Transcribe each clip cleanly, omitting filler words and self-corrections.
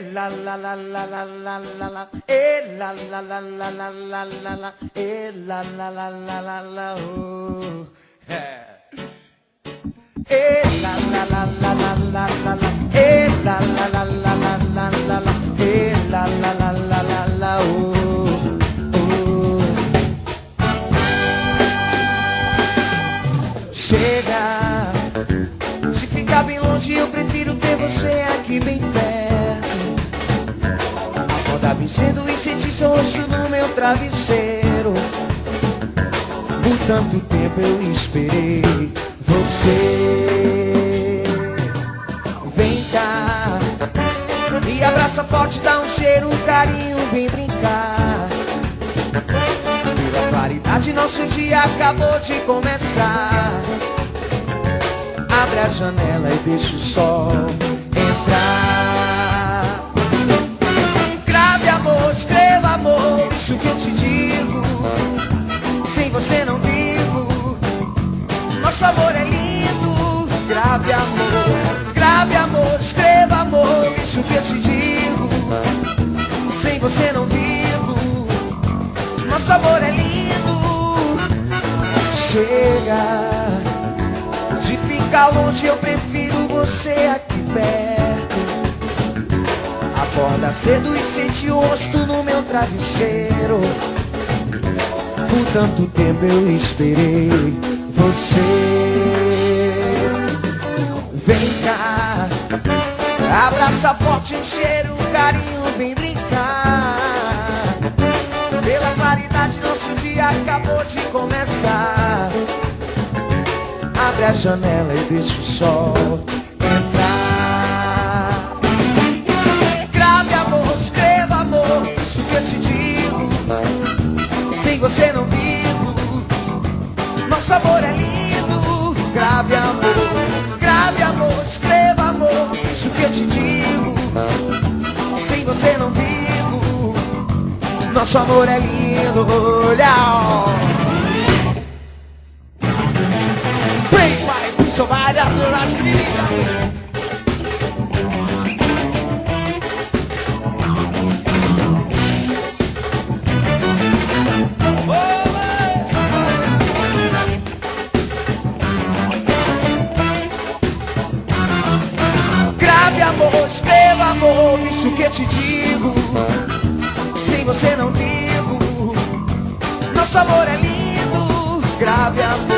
la la la la la la la la, la la la la la la la la, la la la la la la, oh. La la la la la la la la, la la la la la la la la, la la la la la la, oh. Chega de ficar bem longe, eu prefiro ter você aqui bem perto. Acordar bem cedo e sentir seu rosto no meu travesseiro. Por tanto tempo eu esperei você. Vem cá, me abraça forte, dá um cheiro, um carinho, vem brincar. Pela claridade nosso dia acabou de começar. Abre a janela e deixa o sol entrar. Grave amor, escreva amor, isso que eu te digo. Sem você não vivo, nosso amor é lindo. Grave amor, escreva amor, isso que eu te digo. Sem você não vivo, nosso amor é lindo. Chega de ficar longe, eu prefiro você aqui perto. Acorda cedo e sente o rosto no meu travesseiro. Por tanto tempo eu esperei você. Vem cá, abraça forte, um cheiro, um carinho, vem brincar. Pela claridade nosso dia acabou de começar. Abre a janela e deixa o sol entrar. Grave amor, escreva amor, isso que eu te digo. Sem você não vivo, nosso amor é lindo. Grave amor, escreva amor, isso que eu te digo. Sem você não vivo, nosso amor é lindo. Olha, somebody out there asking me. Grave amor, escreva amor, isso que eu te digo. Sem você não vivo, nosso amor é lindo. Grave amor,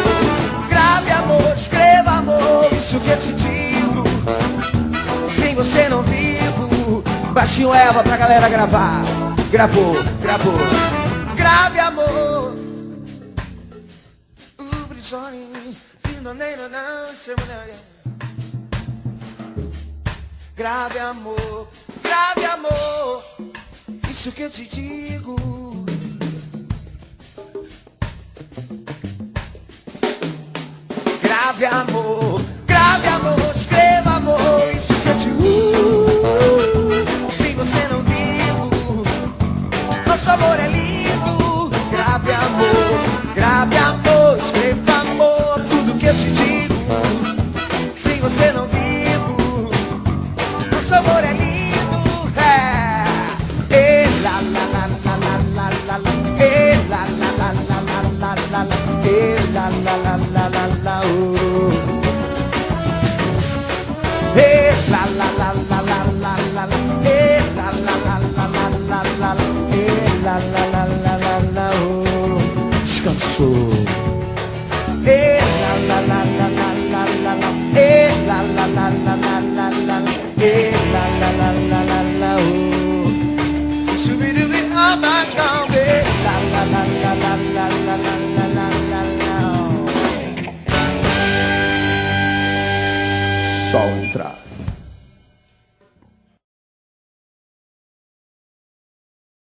escreva amor, isso que eu te digo. Sem você não vivo. Baixinho Eva pra galera gravar. Gravou. Grave amor. Grave amor, isso que eu te digo. Grave amor, escreva amor, isso que eu te sem você não vivo, nosso amor é lindo. Grave amor, escreva amor, tudo que eu te digo. Sem você não vivo, nosso amor é lindo. La la la la la la la la, la la la la la la la, la la la la la la, oh. La la la la la la la, la la la la la la la, la la la la la, oh. Descansou. La la la la la la la, la la la la la la la, la la la la la, oh. Shoo-be-doo-be, oh my God, la la la la la la la la la la la. Só entrar.